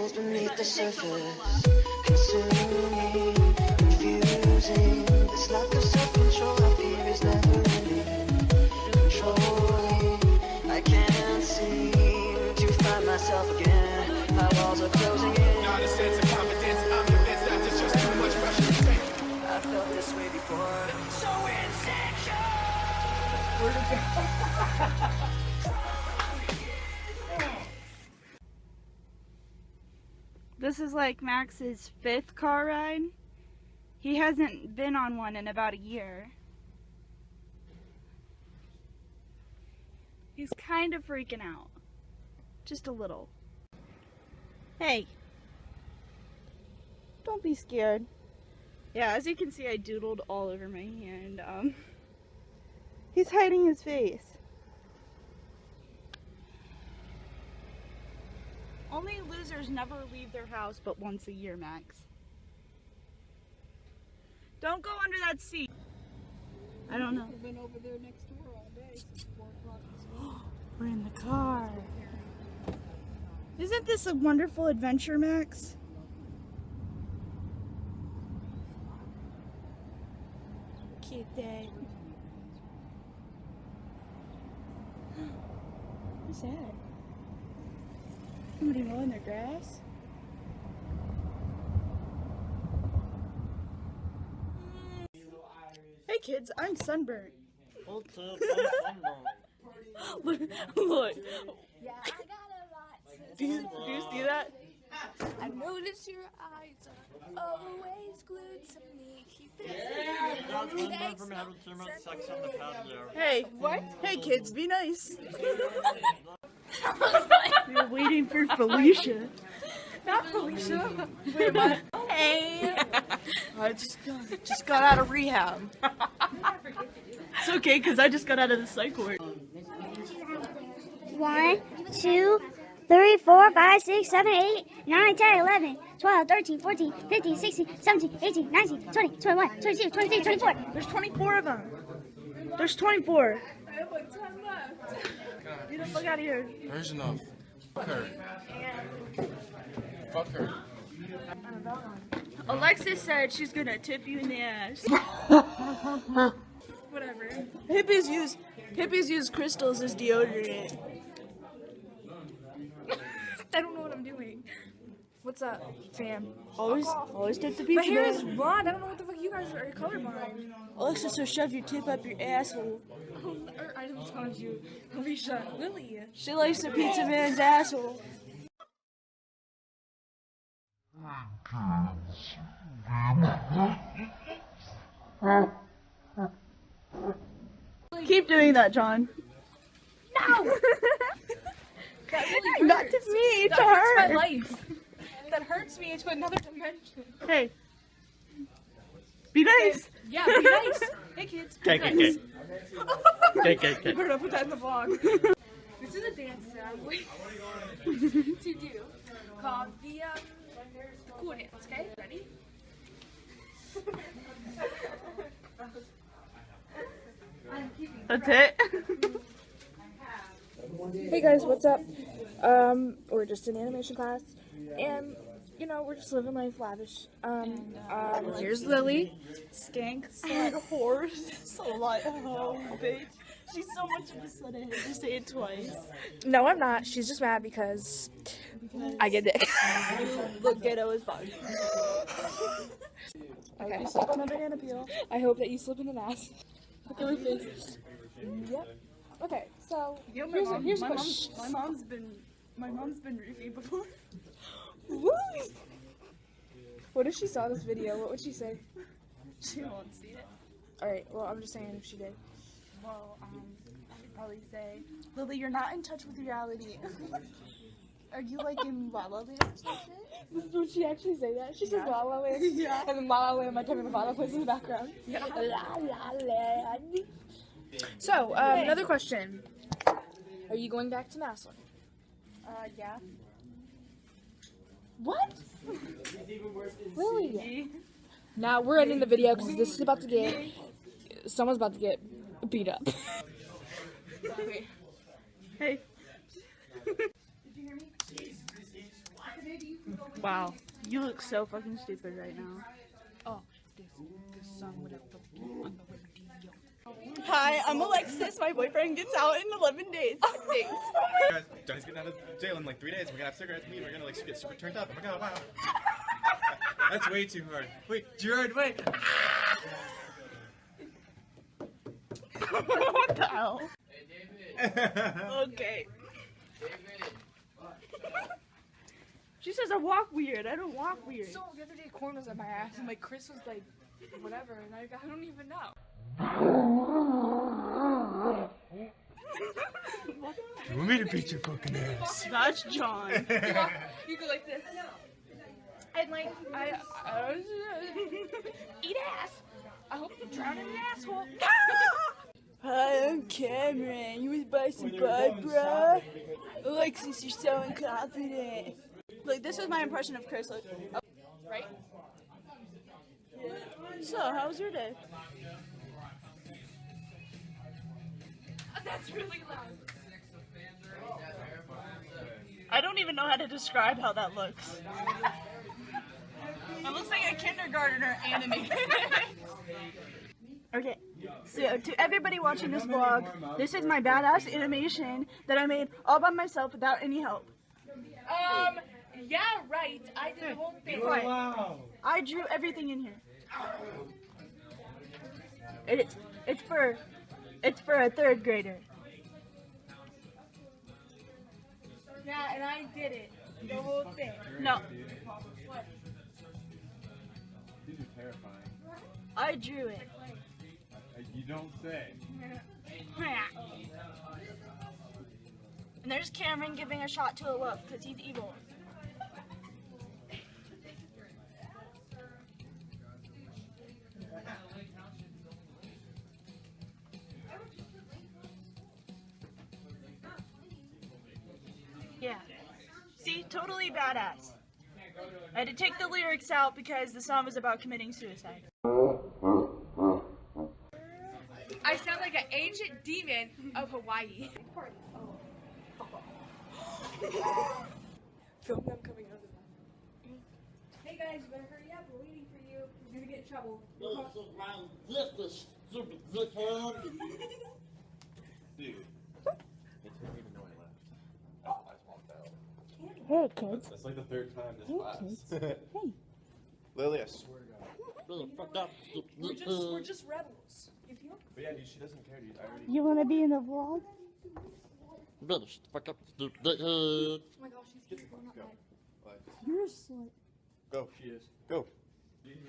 chemicals beneath the surface, consuming, confusing. This lack of self-control I fear is never ending, controlling. I can't seem to find myself again. My walls are closing in. Not a sense of confidence. I'm convinced that there's just too much pressure to take. I felt this way before. So insecure. Where'd it go? This is like Max's 5th car ride. He hasn't been on one in about a year. He's kind of freaking out. Just a little. Hey. Don't be scared. Yeah, as you can see, I doodled all over my hand. He's hiding his face. Only losers never leave their house but once a year, Max. Don't go under that seat. I don't know. I've been over there next to her all day since 4 o'clock this morning. We're in the car. Isn't this a wonderful adventure, Max? Cute day. Who's that? Somebody mowing their grass? Hey kids, I'm sunburned. What's up? I'm Look. Yeah, I got a lot Do you see that? I notice your eyes are always glued to me. Keep it from having too much sex on the patio. Hey, what? Hey kids, be nice. We're waiting for Felicia. Not Felicia. Wait, what? Hey. I just got out of rehab. It's okay, because I just got out of the psych ward. 1, 2, 3, 4, 5, 6, 7, 8, 9, 10, 11, 12, 13, 14, 15, 16, 17, 18, 19, 20, 21, 22, 23, 24. There's 24 of them. There's 24. I have like 10 left. Get the fuck out of here. There's enough. Fuck her. Fuck her. Alexis said she's gonna tip you in the ass. Whatever. Hippies use crystals as deodorant. I don't know what I'm doing. What's up, fam? Always tip the My pizza. hair is blonde. I don't know what the fuck you guys are colorblind. Alexis, so shove your tip up your asshole. Or I don't told you. Alicia, Lily. She likes the pizza man's asshole. Keep doing that, John. No! That really Not hurts. to me, to That hurts her. my life. That hurts me into another dimension. Hey. Be nice. Yeah, be nice. Hey kids. Be nice. You better not put that in the vlog. This is a dance that I'm waiting to do called the cool dance, okay? Ready? That's it. Hey guys, what's up? We're just in animation class, and you know, we're just living life lavish. Here's Lily. Skank, slut, whore, slut, hoe, bitch. She's so much of a slut, I had to say it twice. No, I'm not. She's just mad because I get dick. Look ghetto as fuck. Okay. You slip on a banana peel. I hope that you slip in the ass. Okay, we face. Yep. Okay, so Yo, here's a my question. mom's been roofied before. Woo! What if she saw this video? What would she say? She won't see it. Alright, well, I'm just saying if she did. Well, I should probably say, Lily, you're not in touch with reality. Are you like in La La Land or some shit? Would she actually say that? She says Yeah. La La Land. Yeah. And then La La Land might come in the bottom place in the background. Yeah. La La Land. So, another question. Are you going back to Maslin? Yeah. What? Really? Now we're ending the video because this is about to get, someone's about to get beat up. Okay. Hey. Did you hear me? Wow, you look so fucking stupid right now. Oh, this song would have fucked you on the radio. Hi, I'm Alexis. My boyfriend gets out in 11 days. Thanks. Guys, Johnny's getting out of jail in like 3 days. We're gonna have cigarettes, weed. We're gonna like get super turned up. Oh my god, wow. That's way too hard. Wait, Gerard, wait. What the hell? Okay. She says I walk weird. I don't walk weird. So the other day, corn was on my ass, and like Chris was like, whatever, and I don't even know. You want me to beat your fucking ass? That's John. You go like this. And like, I was eat ass. I hope you drown in an asshole. Hi, I'm Cameron. You was buy some bud, bruh? Alexis, you're so incompetent. Look, this is my impression of Chris. Look. Oh, Right? so, how was your day? That's really loud. I don't even know how to describe how that looks. It looks like a kindergartner animated. Okay, so to everybody watching this vlog, this is my badass animation that I made all by myself without any help. Yeah, right. I did the whole thing. Wow. I drew everything in here. It's for a 3rd grader. Yeah, and I did it. The whole thing. No, What? These are terrifying. I drew it. You don't say. And there's Cameron giving a shot to a wolf because he's evil. Yeah. See, totally badass. I had to take the lyrics out because the song was about committing suicide. I sound like an ancient demon of Hawaii. Film them coming out of the bathroom. Hey guys, you better hurry up. We're waiting for you. You're gonna get in trouble. Dude. Hey, kids. That's like the 3rd time this class. Lily, I swear to God. We're just rebels. You feel? But yeah, dude, she doesn't care, dude. I already. You want to be in the vlog? Oh my gosh, she's Go. going up my. What? You're a slut. Go. She is. Go. He came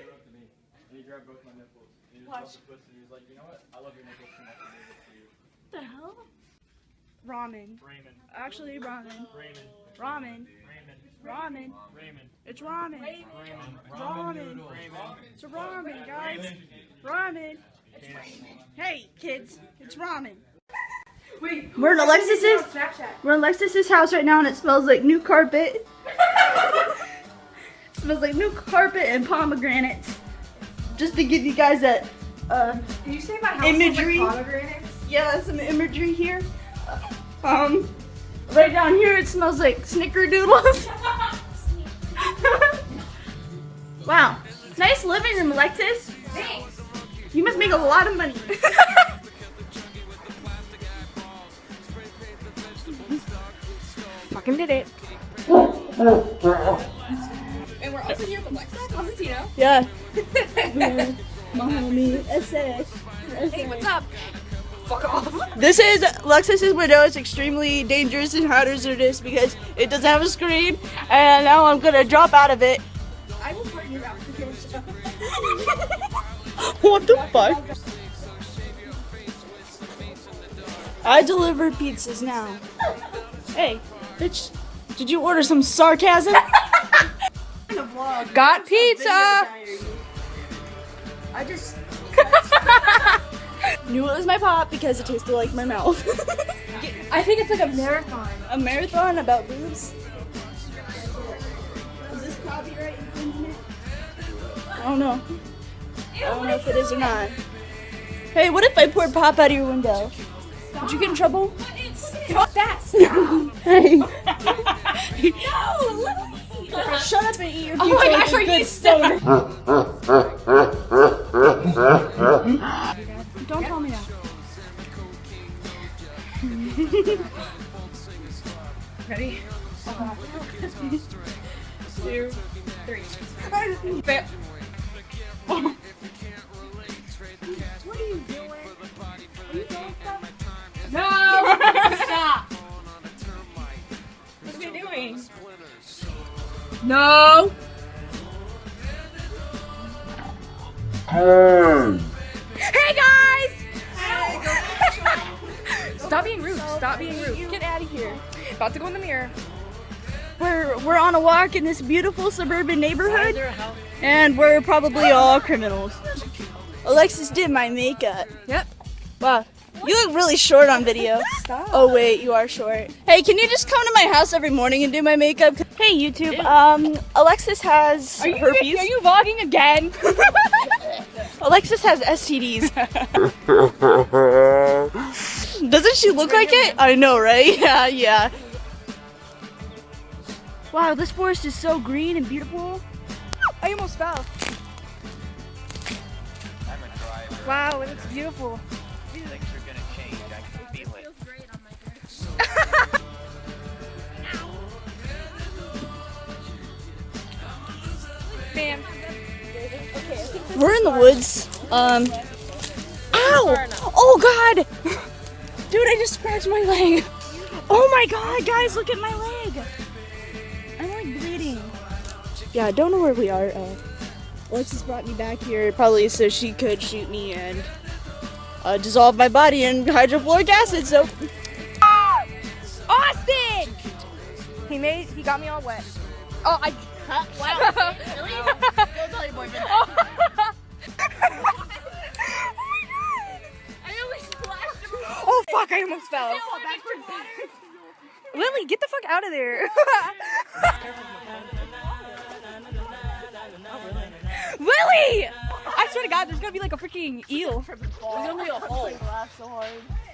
up to me and he grabbed both my nipples. And he just felt the twist and he was like, you know what? I love your nipples too much to leave it to you. What the hell? Ramen. Raymond. Actually, ramen. Raymond. Ramen. Raymond. Ramen. Raymond. It's ramen. Raymond. Ramen. Raymond. It's ramen, guys. Ramen. Hey, kids. It's ramen. Wait, We're in Alexis's. Snapchat. We're in Alexis's house right now, and it smells like new carpet. It smells like new carpet and pomegranates. Just to give you guys that Did you say my house imagery. smells like pomegranates? Yeah, some imagery here. Right down here it smells like snickerdoodles. Wow, nice living room, Alexis. Thanks. You must make a lot of money. Fucking did it. And we're also here with Alexa Constantino. Yeah. My homie, SS. Hey, what's up? Fuck off. This is Alexis's window. It's extremely dangerous and hazardous because it doesn't have a screen, and now I'm gonna drop out of it. I will put you out for your show. What the fuck? I deliver pizzas now. Hey, bitch, did you order some sarcasm? Got pizza. I just knew it was my pop because it tasted like my mouth. I think it's like a marathon. A marathon about boobs? Is this copyright infringement? I don't know. I don't know if it is or not. Hey, what if I poured pop out of your window? Would you get in trouble? Stop that. Hey. No, Shut up and eat your Oh pizza. my like gosh, a are good you stoner. Don't tell me now. Ready? 2, 3. Fail. What are you doing? Are you doing stuff? No! Stop! What are you doing? No! Hey guys! Stop being rude. Stop being rude. Get out of here. About to go in the mirror. We're on a walk in this beautiful suburban neighborhood, and we're probably all criminals. Alexis did my makeup. Yep. Wow, you look really short on video. Stop. Oh wait, you are short. Hey, can you just come to my house every morning and do my makeup? Hey YouTube, Alexis has herpes. Are you vlogging again? Alexis has STDs. Doesn't she look like it? I know, right? Yeah. Wow, this forest is so green and beautiful. I almost fell. Wow, it looks beautiful. Things are gonna change. I can feel it. Man. We're in the woods. Ow! Oh God! Dude, I just scratched my leg. Oh my God, guys, look at my leg. I'm like bleeding. Yeah, I don't know where we are. Alexis brought me back here probably so she could shoot me and dissolve my body in hydrofluoric acid. So, Austin! He got me all wet. Oh, I. Wow. Really? Go tell your boyfriend that. Oh fuck! I almost fell. Lily, get the fuck out of there. Lily! I swear to God, there's gonna be like a freaking eel. there's gonna be a hole. Laugh so hard.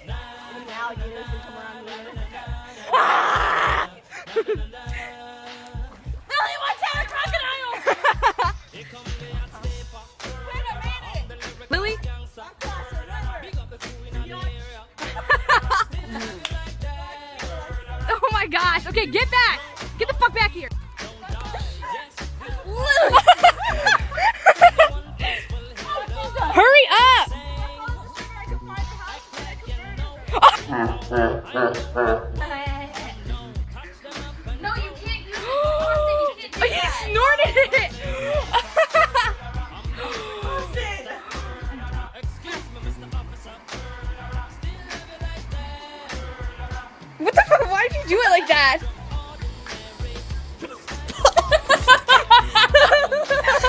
And the alligators can come around here. Lily, watch out, crocodile! Lily? Oh my gosh. Okay, get back. Get the fuck back here. Hurry up. No, you can't use it. Austin, you can't do He that. snorted it. What the fuck? Why did you do it like that?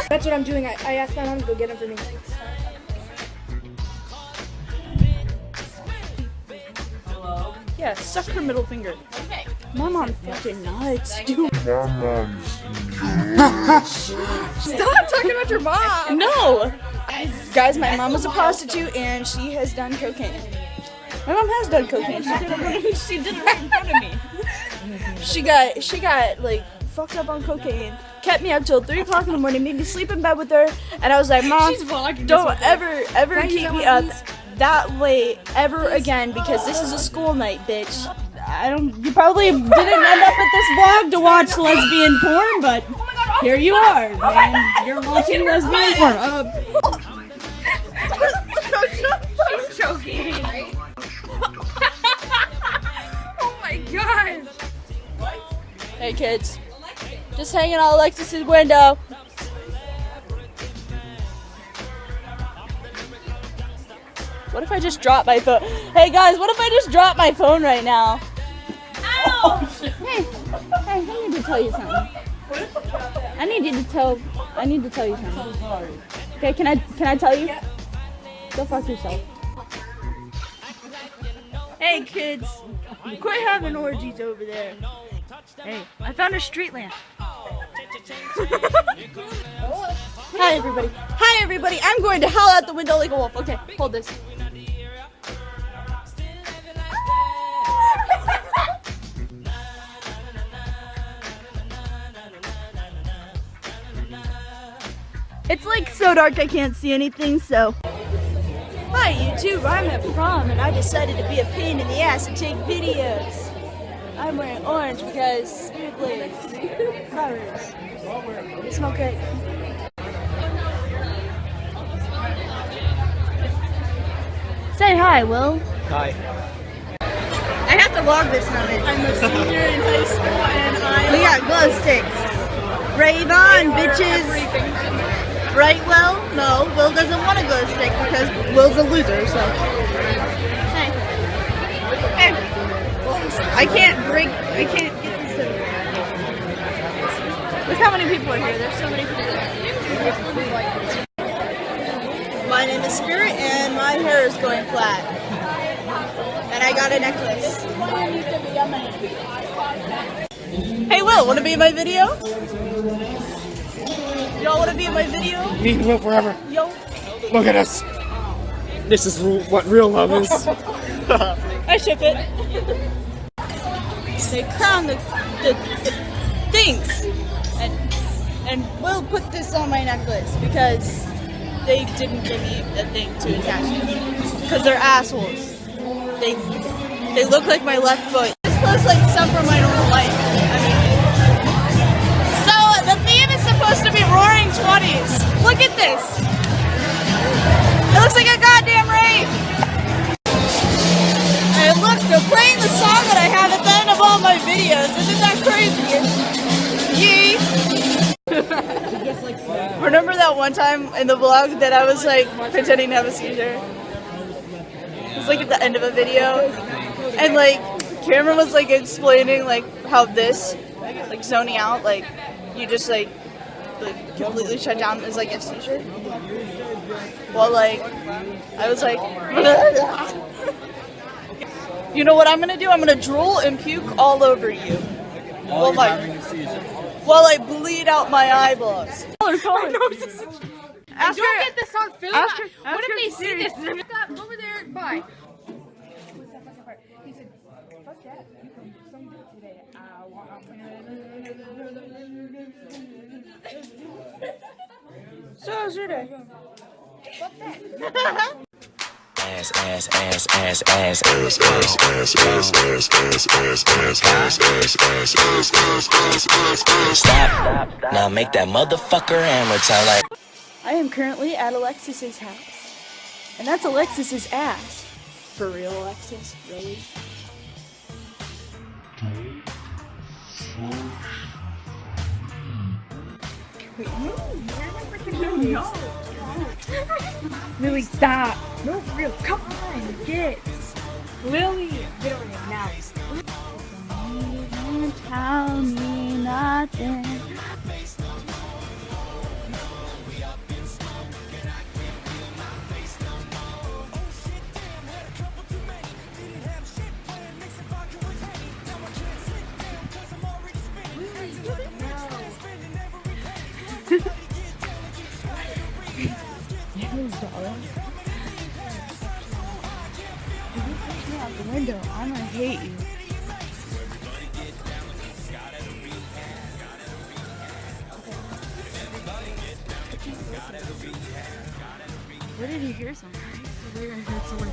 That's what I'm doing. I asked my mom to go get him for me. Yeah, suck her middle finger. Okay. My mom's fucking nuts, dude. Stop talking about your mom. No! Guys, my mom was a prostitute and she has done cocaine. My mom has done cocaine. She did it right in front of me. She got like fucked up on cocaine, kept me up till 3 o'clock in the morning, made me sleep in bed with her, and I was like, Mom, She's vlogging. don't ever I use keep that me one, up please? that late ever again because this is a school night, bitch. You probably didn't end up at this vlog to watch lesbian porn, but here you are, man. You're watching lesbian porn. She's choking. Oh my god. Hey kids, just hanging out Alexis's window. What if I just drop my phone? Hey guys, what if I just drop my phone right now? Ow! Hey, I need to tell you something. I need to tell you something. Okay, can I tell you? Go fuck yourself. Hey kids, quit having orgies over there. Hey, I found a street lamp. Hi everybody. Hi everybody. I'm going to howl out the window like a wolf. Okay, hold this. It's like so dark I can't see anything, so. Hi YouTube, I'm at prom and I decided to be a pain in the ass and take videos. I'm wearing orange because spirit blades. Flowers. They smell good. Say hi, Will. Hi. I have to vlog this moment. I'm a senior in high school and we got glow sticks. Rave on, bitches. Right, Will? No, Will doesn't want a glow stick because Will's a loser, so. Hey. Hey. I can't get this to. Look how many people are here. There's so many people. My name is Spirit and my hair is going flat. And I got a necklace. Hey Will, wanna be in my video? Y'all wanna be in my video? Me and Will forever. Yo. Look at us. This is what real love is. I ship it. They crown the things. And Will put this on my necklace because they didn't give me a thing to attach it. Because they're assholes. They look like my left foot. This looks like some from my normal life. So the theme is supposed to be Roaring 20s. Look at this. It looks like a goddamn rave. And look, they're playing the song that I have at the end of all my videos. Isn't that crazy? Yee. Remember that one time in the vlog that I was like pretending to have a seizure? It was like at the end of a video. And like Cameron was like explaining like how this, like zoning out, like you just like completely shut down is like a seizure. Well, like I was like, you know what I'm gonna do? I'm gonna drool and puke all over you. While I bleed out my eyeballs. Don't get this on film. What if they see this? Over there, bye. He said, fuck that. You can some good today. So how's your day? Fuck that. Stop. Now make that motherfucker hammer time like. I am currently at Alexis's house. And that's Alexis's ass. For real, Alexis? Really? No. Lily, stop. No, for real. Come on, get. Lily, get over here now. Don't tell me nothing. Out the window, I'm gonna hate you. Where did he hear something? Where I heard someone.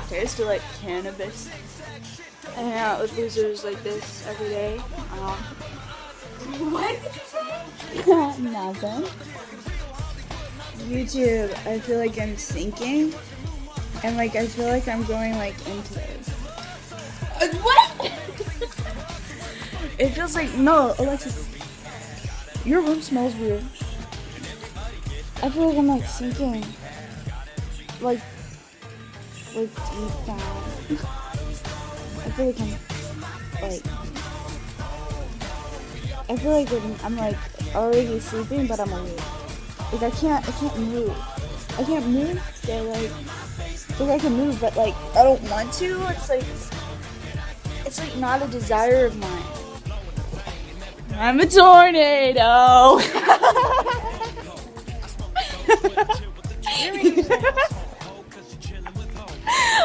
I used to like cannabis. I hang out with losers like this every day. What did you say? Nothing. YouTube, I feel like I'm sinking. And like I feel like I'm going like into it. What? It feels like no, Alexis. Your room smells weird. I feel like I'm like sinking. Like deep down. I feel like I'm I'm like already sleeping, but I'm awake. Like I can't move. I can't move. So like I can move, but like I don't want to. It's like not a desire of mine. I'm a tornado.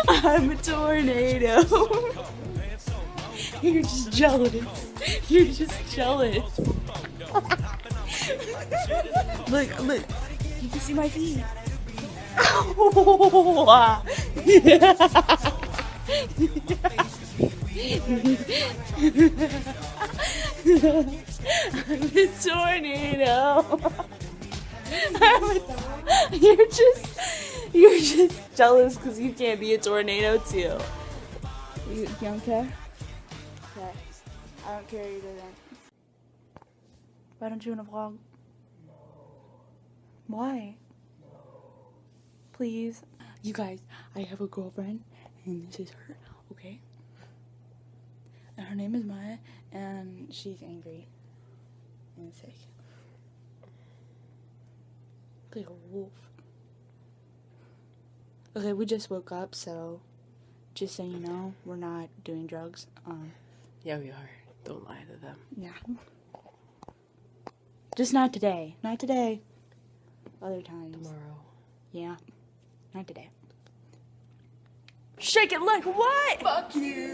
I'm a tornado. You're just jealous. You're just jealous. Look, look. You can see my feet. I'm a tornado. You're just jealous because you can't be a tornado too. You don't care? Okay. I don't care either then. Why don't you want to vlog? Why? Please. You guys, I have a girlfriend and this is her, okay? And her name is Maya and she's angry and sick. Like a wolf. Okay, we just woke up, so just so you know, we're not doing drugs. Yeah, we are. Don't lie to them. Yeah. Just not today. Not today. Other times. Tomorrow. Yeah. Not today. Shake it like what? Fuck you.